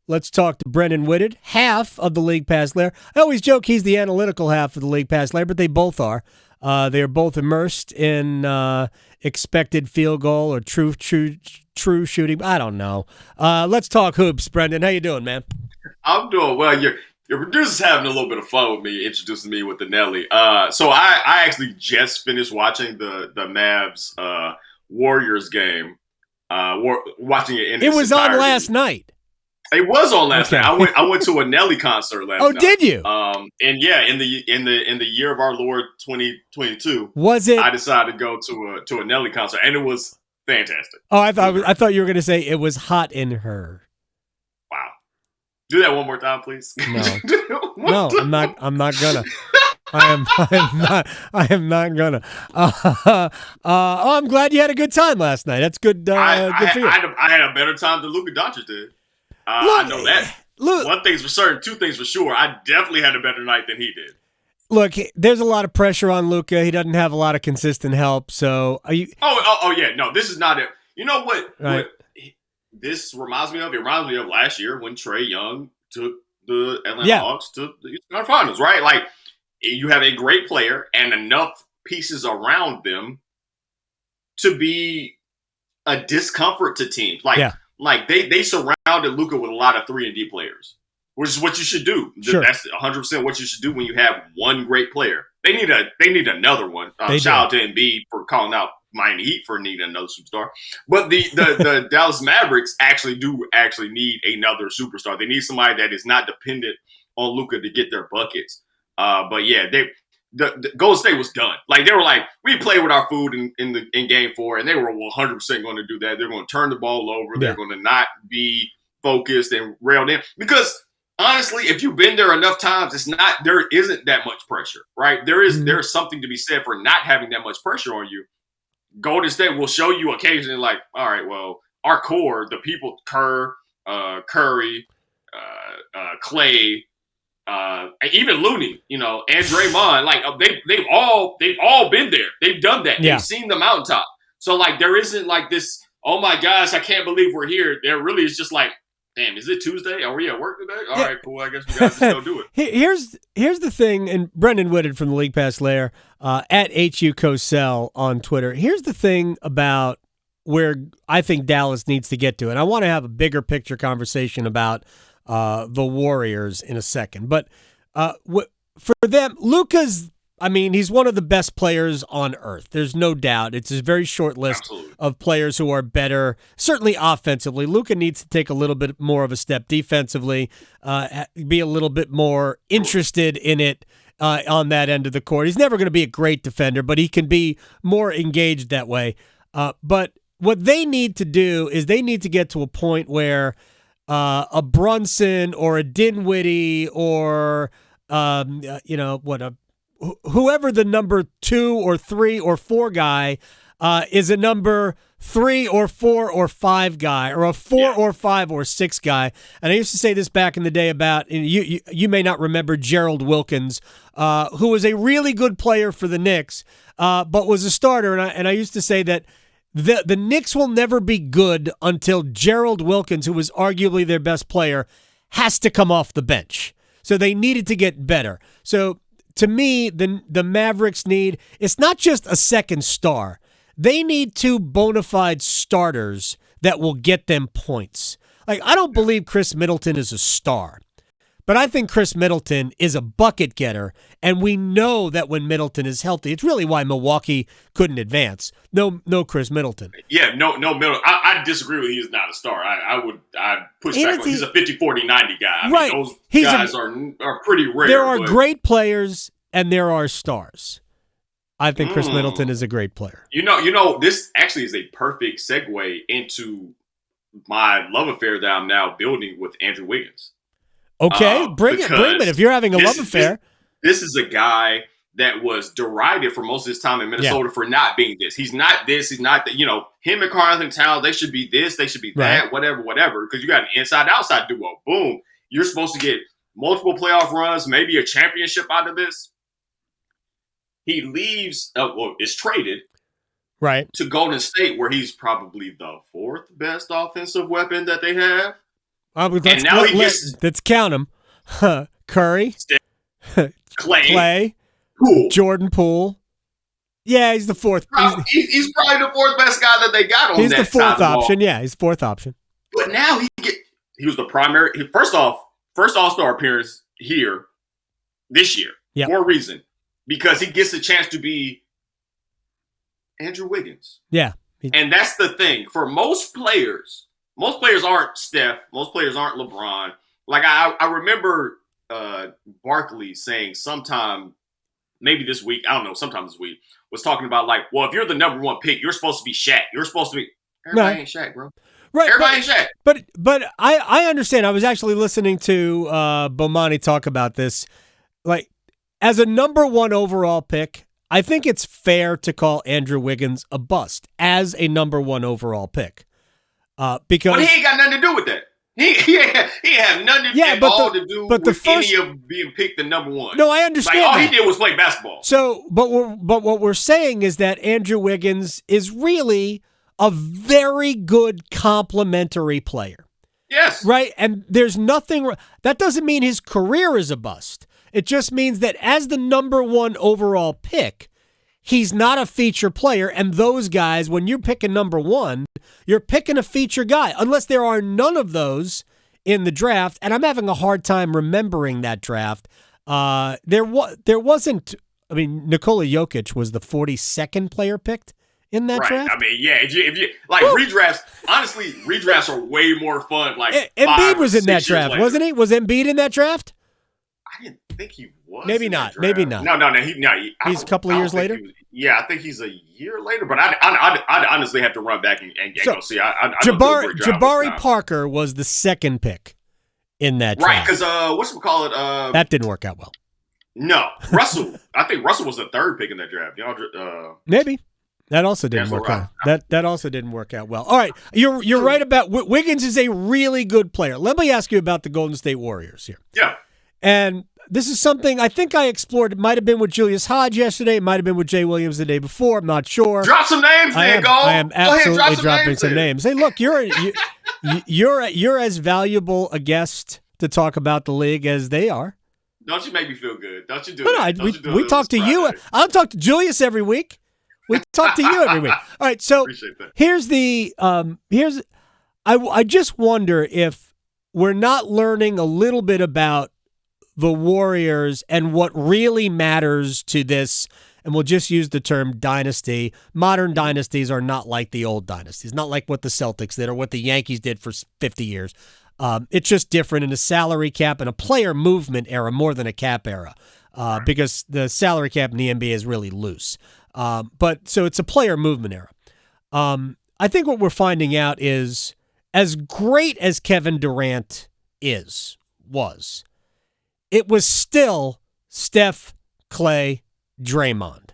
Let's talk to Brenden Whitted, half of the League Pass Lair. I always joke he's the analytical half of the League Pass Lair, but they both are. They are both immersed in expected field goal or true shooting. I don't know. Let's talk hoops, Brenden. How you doing, man? I'm doing well. Your producer's having a little bit of fun with me, introducing me with the Nelly. So I actually just finished watching the Mavs Warriors game. Watching it in It its was on entirety. last night. It was on last Okay. night. I went to a Nelly concert last Oh, night. did you? And yeah, in the year of our Lord 2022, Was it? I decided to go to a Nelly concert, and it was fantastic. Oh, I thought you were going to say it was hot in her. Wow. Do that one more time, please. No, I'm not gonna. I am not gonna. I'm glad you had a good time last night. That's good. Good for you. I had a better time than Luka Doncic did. I know that. One thing's for certain, two things for sure. I definitely had a better night than he did. Look, there's a lot of pressure on Luka. He doesn't have a lot of consistent help. So are you? Oh yeah. No, this is not it. You know what? Right. What this reminds me of? It reminds me of last year when Trae Young took the Atlanta Hawks to the Eastern Finals. Right? Like you have a great player and enough pieces around them to be a discomfort to teams. Like they surrounded Luka with a lot of 3-and-D players, which is what you should do. Sure. That's 100% what you should do when you have one great player. They need another one. Shout out to Embiid for calling out Miami Heat for needing another superstar. But the Dallas Mavericks actually need another superstar. They need somebody that is not dependent on Luka to get their buckets. But yeah, the Golden State was done. Like they were like, we play with our food in game 4, and they were 100% going to do that. They're going to turn the ball over. Yeah. They're going to not be focused and railed in because honestly, if you've been there enough times, there isn't that much pressure, right? There's something to be said for not having that much pressure on you. Golden State will show you occasionally, like, all right, well, our core, the people, Curry, Klay, even Looney, and Draymond, like they've all been there. They've done that. Yeah. They've seen the mountaintop. So like there isn't like this, oh my gosh, I can't believe we're here. There really is just like, damn, is it Tuesday? Are we at work today? All right, cool. I guess we got to just go do it. Here's the thing, and Brenden Whitted from the League Pass Lair, at HU Cosell on Twitter. Here's the thing about where I think Dallas needs to get to, and I want to have a bigger picture conversation about the Warriors in a second. But for them, Luka's, he's one of the best players on earth. There's no doubt. It's a very short list of players who are better, certainly offensively. Luka needs to take a little bit more of a step defensively, be a little bit more interested in it on that end of the court. He's never going to be a great defender, but he can be more engaged that way. But what they need to do is they need to get to a point where a Brunson or a Dinwiddie or whoever the number 2 or 3 or 4 guy is a number 3 or 4 or 5 guy or a 4 or 5 or 6 guy. And I used to say this back in the day about, you may not remember Gerald Wilkins, who was a really good player for the Knicks, but was a starter. And I used to say that the Knicks will never be good until Gerald Wilkins, who was arguably their best player, has to come off the bench. So they needed to get better. So to me, the Mavericks need, it's not just a second star. They need 2 bona fide starters that will get them points. Like, I don't believe Chris Middleton is a star, but I think Chris Middleton is a bucket getter, and we know that when Middleton is healthy, it's really why Milwaukee couldn't advance. No Chris Middleton. Yeah, no Middleton. I disagree with he's not a star. I'd push back. He's a 50, 40, 90 guy. Right. Those guys are pretty rare. There are great players and there are stars. I think Chris Middleton is a great player. This actually is a perfect segue into my love affair that I'm now building with Andrew Wiggins. Okay, bring it. If you're having a love affair. This is a guy that was derided for most of his time in Minnesota for not being this. He's not this. He's not that. Him and Karl Anthony Towns, they should be this. They should be that. Whatever. Because you got an inside-outside duo. Boom. You're supposed to get multiple playoff runs, maybe a championship out of this. He leaves, is traded to Golden State, where he's probably the 4th best offensive weapon that they have. Let's count them. Curry, Steph, Klay, Poole. Jordan Poole. Yeah, he's the fourth. He's probably the fourth best guy that they got on that He's the fourth option. Ball. Yeah, he's the fourth option. But now he was the primary. First All-Star appearance here this year for a reason, because he gets a chance to be Andrew Wiggins. Yeah, and that's the thing for most players. Most players aren't Steph. Most players aren't LeBron. Like I remember Barkley saying sometime, maybe this week, I don't know, sometime this week, was talking about like, well, if you're the number one pick, you're supposed to be Shaq. You're supposed to be. Everybody ain't Shaq, bro. Right, everybody ain't Shaq. But I understand. I was actually listening to Bomani talk about this. Like, as a number one overall pick, I think it's fair to call Andrew Wiggins a bust as a number one overall pick. Because but he ain't got nothing to do with that. He had nothing to do with any of being picked the number one. No, I understand. Like, all he did was play basketball. So, but what we're saying is that Andrew Wiggins is really a very good complementary player. Yes. Right? And there's nothing that doesn't mean his career is a bust. It just means that as the number one overall pick, he's not a feature player, and those guys, when you're picking number one, you're picking a feature guy, unless there are none of those in the draft, and I'm having a hard time remembering that draft. There wasn't, I mean, Nikola Jokic was the 42nd player picked in that draft. I mean, yeah, if you like redrafts, honestly, redrafts are way more fun. Like Embiid was in that draft, wasn't he? Was Embiid in that draft? I didn't think he was. Maybe not. Maybe not. No. He's a couple of years later. I think he's a year later. But I'd honestly have to run back and go see. Jabari Parker was the second pick in that draft. Right, because whatchamacallit? That didn't work out well. No, Russell. I think Russell was the third pick in that draft. Maybe. That also didn't work out. That also didn't work out well. All right, you're right about Wiggins is a really good player. Let me ask you about the Golden State Warriors here. Yeah. And this is something I think I explored. It might have been with Julius Hodge yesterday. It might have been with Jay Williams the day before. I'm not sure. Drop some names there, I am absolutely dropping some names. Hey, look, you're as valuable a guest to talk about the league as they are. Don't you make me feel good? Don't you do it? No, we talk to you. I'll talk to Julius every week. We talk to you every week. All right, so here's I just wonder if we're not learning a little bit about the Warriors and what really matters to this, and we'll just use the term dynasty. Modern dynasties are not like the old dynasties, not like what the Celtics did or what the Yankees did for 50 years. It's just different in a salary cap and a player movement era more than a cap era, because the salary cap in the NBA is really loose. But so it's a player movement era. I think what we're finding out is, as great as Kevin Durant was, it was still Steph, Klay, Draymond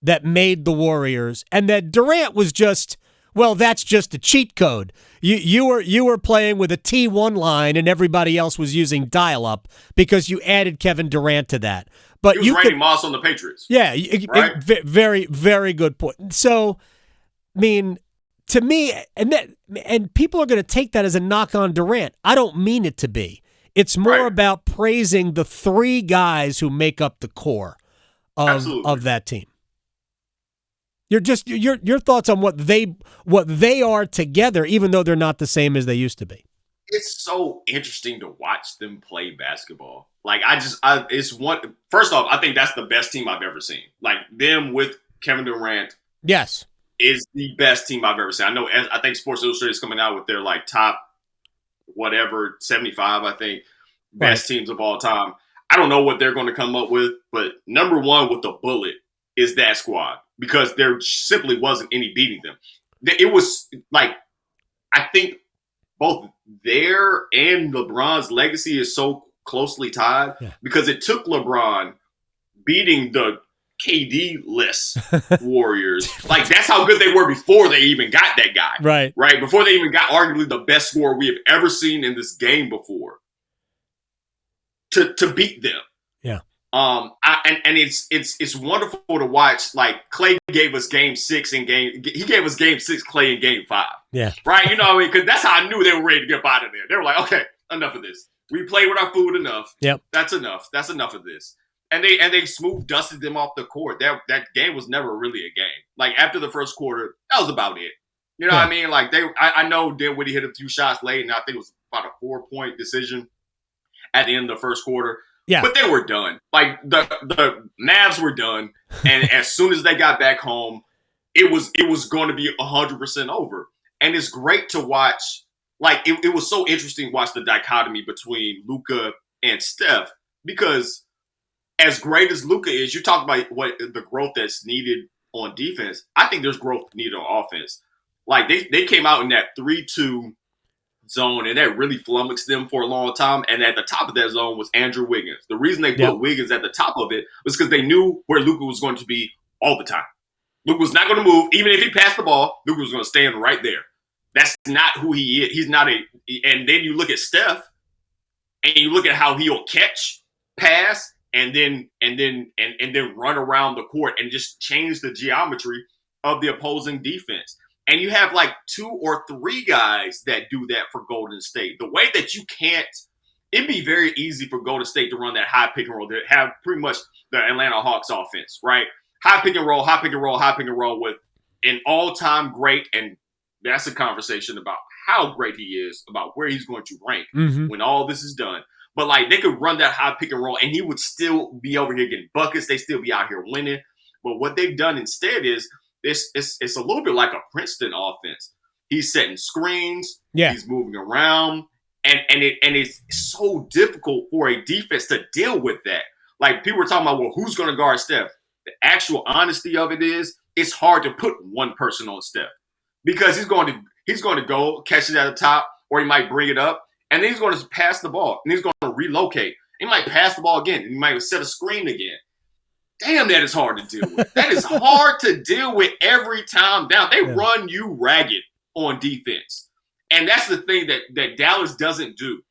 that made the Warriors, and that Durant was just, well, that's just a cheat code. You were playing with a T1 line, and everybody else was using dial-up because you added Kevin Durant to that. But he was Randy Moss on the Patriots. Yeah, right? Very, very good point. So, I mean, to me, and people are going to take that as a knock on Durant. I don't mean it to be. It's more about praising the three guys who make up the core of that team. Your thoughts on what they are together, even though they're not the same as they used to be. It's so interesting to watch them play basketball. Like it's one. First off, I think that's the best team I've ever seen. Like them with Kevin Durant. Yes, is the best team I've ever seen. I think Sports Illustrated is coming out with their like top whatever 75. I think best teams of all time. I don't know what they're going to come up with, but number one with the bullet is that squad, because there simply wasn't any beating them. It was like, I think both their and LeBron's legacy is so closely tied because it took LeBron beating the KD-less Warriors. Like, that's how good they were before they even got that guy. Right. Before they even got arguably the best scorer we have ever seen in this game before. To beat them. Yeah. It's wonderful to watch. Like Klay gave us game 6 he gave us game 6 Klay in game 5. Yeah. Right. You know what I mean? Because that's how I knew they were ready to get out of there. They were like, okay, enough of this. We played with our food enough. Yep. That's enough. That's enough of this. And they smooth dusted them off the court. That game was never really a game. Like after the first quarter, that was about it. You know what I mean? Like I know Dinwiddie hit a few shots late, and I think it was about a 4-point decision at the end of the first quarter. Yeah. But they were done. Like the Mavs were done, and as soon as they got back home, it was going to be 100% over. And it's great to watch. Like it was so interesting to watch the dichotomy between Luka and Steph, because as great as Luka is, you talk about what the growth that's needed on defense. I think there's growth needed on offense. Like they came out in that 3-2 zone, and that really flummoxed them for a long time. And at the top of that zone was Andrew Wiggins. The reason they put Wiggins at the top of it was because they knew where Luka was going to be all the time. Luka was not going to move. Even if he passed the ball, Luka was going to stand right there. That's not who he is. He's not and then you look at Steph, and you look at how he'll catch, pass, and then run around the court and just change the geometry of the opposing defense. And you have like 2 or 3 guys that do that for Golden State. The way that you can't, it'd be very easy for Golden State to run that high pick and roll. They have pretty much the Atlanta Hawks offense, right? High pick and roll, high pick and roll, high pick and roll with an all-time great, and that's a conversation about how great he is, about where he's going to rank when all this is done. But like they could run that high pick and roll, and he would still be over here getting buckets. They still be out here winning. But what they've done instead is it's a little bit like a Princeton offense. He's setting screens. Yeah. He's moving around, and it's so difficult for a defense to deal with that. Like people were talking about, well, who's going to guard Steph? The actual honesty of it is, it's hard to put one person on Steph, because he's going to go catch it at the top, or he might bring it up, and then he's going to pass the ball, and he's going to relocate. He might pass the ball again, and he might set a screen again. Damn, that is hard to deal with. That is hard to deal with every time down. They run you ragged on defense. And that's the thing that Dallas doesn't do.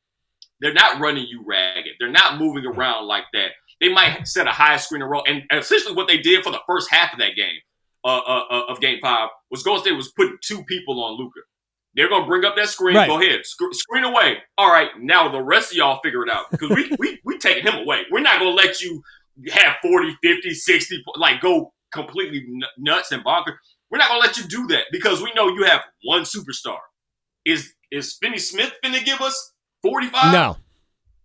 They're not running you ragged. They're not moving around like that. They might set a high screen and roll. And essentially what they did for the first half of that game, of Game 5, was Golden State was putting 2 people on Luka. They're going to bring up that screen. Right. Go ahead. Screen away. All right, now the rest of y'all figure it out. Because we taking him away. We're not going to let you have 40, 50, 60, like go completely nuts and bonkers. We're not going to let you do that, because we know you have one superstar. Is Finney Smith finna give us 45? No.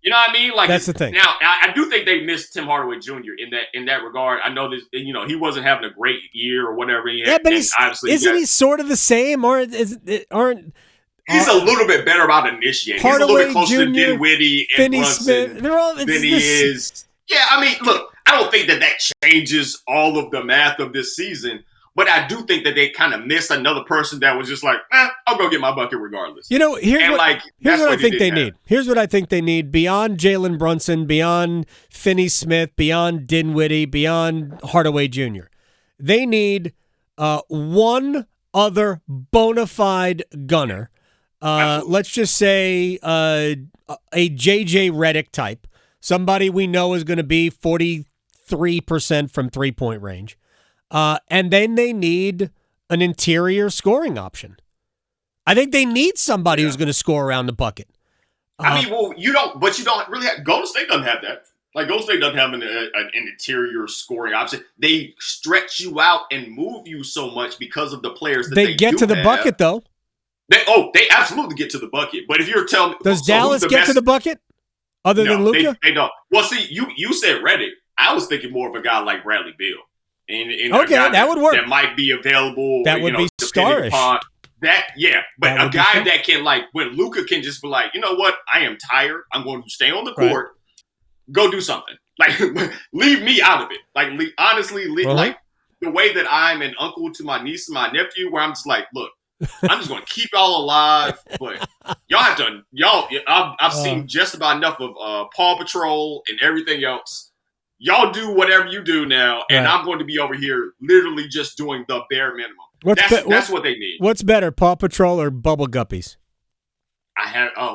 You know what I mean? Like, that's the thing. Now, I do think they missed Tim Hardaway Jr. in that regard. I know this, he wasn't having a great year or whatever. But isn't he sort of the same, or aren't? He's a little bit better about initiating. He's a little bit closer to Dinwiddie and Finney Brunson Smith. than he is. Yeah, I mean, look, I don't think that changes all of the math of this season, but I do think that they kind of missed another person that was just like, I'll go get my bucket regardless. Here's what I think they need. Here's what I think they need beyond Jalen Brunson, beyond Finney Smith, beyond Dinwiddie, beyond Hardaway Jr. They need one other bona fide gunner. Let's just say a JJ Redick type. Somebody we know is going to be 43% from three-point range. And then they need an interior scoring option. I think they need somebody who's going to score around the bucket. You don't really have – Golden State doesn't have that. Like, Golden State doesn't have an interior scoring option. They stretch you out and move you so much because of the players that they get to the bucket, though. They absolutely get to the bucket. But if you're telling me – Does Dallas get to the bucket? Other than Luka? They don't. Well, see, you said Redick. I was thinking more of a guy like Bradley Beal. And that would work. That might be available. That would be starish. But a guy that can, like, when Luka can just be like, you know what? I am tired. I'm going to stay on the court. Right. Go do something. Like, leave me out of it. Like, honestly, like the way that I'm an uncle to my niece and my nephew, where I'm just like, look, I'm just going to keep y'all alive, but y'all have to. I've seen just about enough of Paw Patrol and everything else. Y'all do whatever you do now, and I'm going to be over here literally just doing the bare minimum. That's what they need. What's better, Paw Patrol or Bubble Guppies?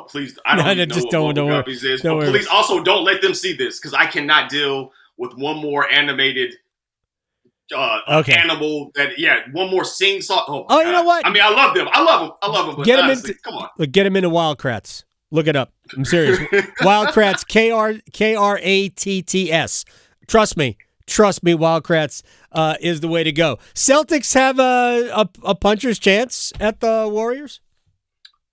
Please, I don't even know what Bubble Guppies is. But please also don't let them see this, because I cannot deal with one more animated animal one more sing-song. Oh, you know what? I mean, I love them. But honestly, come on. Get them into Wildcrats. Look it up. I'm serious. Wildcrats, Kratts. Trust me, Wildcrats is the way to go. Celtics have a puncher's chance at the Warriors?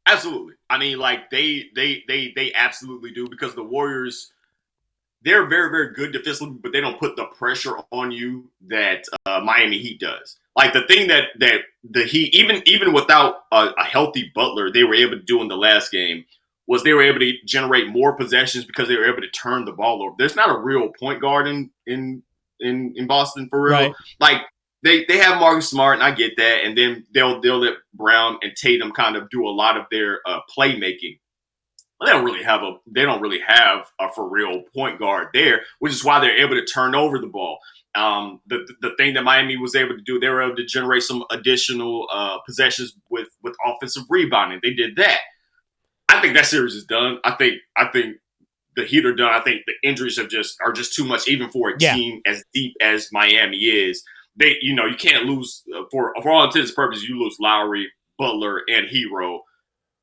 Absolutely. I mean, like they absolutely do, because the Warriors, they're very, very good defensively, but they don't put the pressure on you that Miami Heat does. Like the thing that the Heat, even without a healthy Butler, they were able to do in the last game was they were able to generate more possessions because they were able to turn the ball over. There's not a real point guard in Boston for real. Right. Like they have Marcus Smart, and I get that, and then they'll let Brown and Tatum kind of do a lot of their playmaking. They don't really have a for real point guard there, which is why they're able to turn over the ball. The thing that Miami was able to do, they were able to generate some additional possessions with offensive rebounding. They did that. I think that series is done. I think the Heat are done. I think the injuries are just too much, even for a team as deep as Miami is. You can't lose for all intents and purposes. You lose Lowry, Butler, and Hero.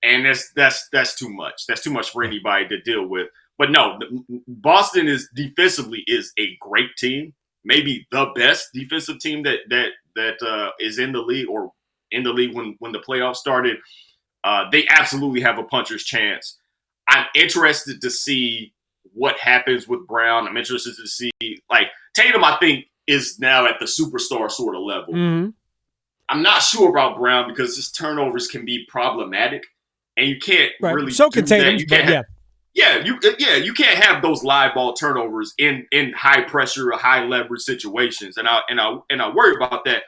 And that's too much. That's too much for anybody to deal with. But no, Boston is defensively is a great team, maybe the best defensive team that is in the league or in the league when the playoffs started. They absolutely have a puncher's chance. I'm interested to see what happens with Brown. I'm interested to see, like, Tatum, I think, is now at the superstar sort of level. Mm-hmm. I'm not sure about Brown because his turnovers can be problematic. And you can't really so do that. You can't have those live ball turnovers in high pressure or high leverage situations. And I worry about that.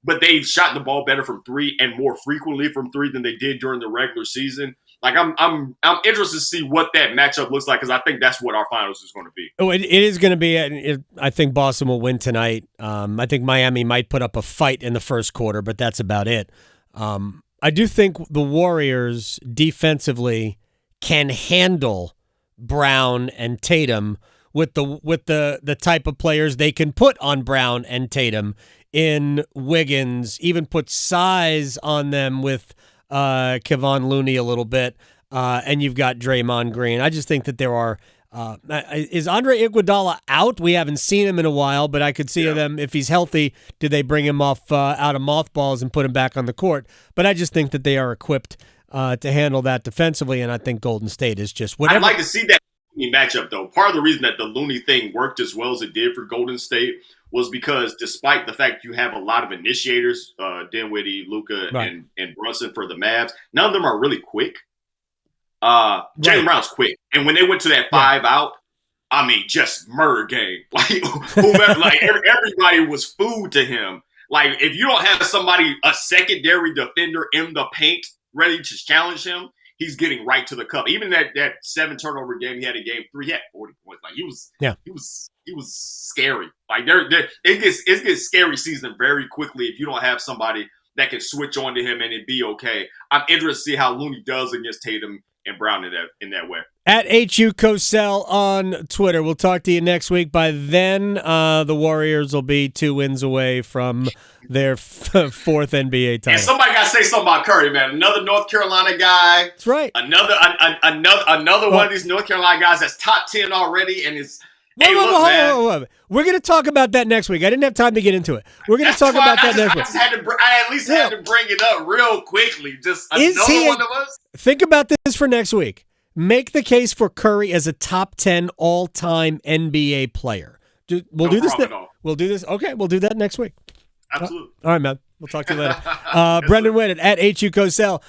But they shot the ball better from three and more frequently from three than they did during the regular season. Like I'm interested to see what that matchup looks like, because I think that's what our finals is going to be. Oh, it is going to be. I think Boston will win tonight. I think Miami might put up a fight in the first quarter, but that's about it. I do think the Warriors defensively can handle Brown and Tatum with the type of players they can put on Brown and Tatum in Wiggins, even put size on them with Kevon Looney a little bit, and you've got Draymond Green. I just think that there are is Andre Iguodala out? We haven't seen him in a while, but I could see them, if he's healthy, do they bring him off out of mothballs and put him back on the court? But I just think that they are equipped to handle that defensively, and I think Golden State is just whatever. I'd like to see that matchup, though. Part of the reason that the Looney thing worked as well as it did for Golden State was because despite the fact you have a lot of initiators, Dinwiddie, Luka, and Brunson for the Mavs, none of them are really quick. Jaylen Brown's quick. And when they went to that 5 out, I mean, just murder game. Like, whoever, like everybody was food to him. Like, if you don't have somebody, a secondary defender in the paint ready to challenge him, he's getting right to the cup. Even that 7 turnover game he had in game 3, he had 40 points. Like, he was scary. Like, it gets scary season very quickly if you don't have somebody that can switch on to him and it be okay. I'm interested to see how Looney does against Tatum and Brown in that way. At HU Cosell on Twitter. We'll talk to you next week. By then, the Warriors will be 2 wins away from their 4th NBA title. And somebody got to say something about Curry, man. Another North Carolina guy. That's right. Another one of these North Carolina guys that's top 10 already and is. Whoa. We're going to talk about that next week. I didn't have time to get into it. We're going to talk about that next week. I at least had to bring it up real quickly. Just another one of us. Think about this for next week. Make the case for Curry as a top 10 all-time NBA player. We'll do this. We'll do this. Okay, we'll do that next week. Absolutely. All right, man. We'll talk to you later. Brenden Whitted at HU Cosell.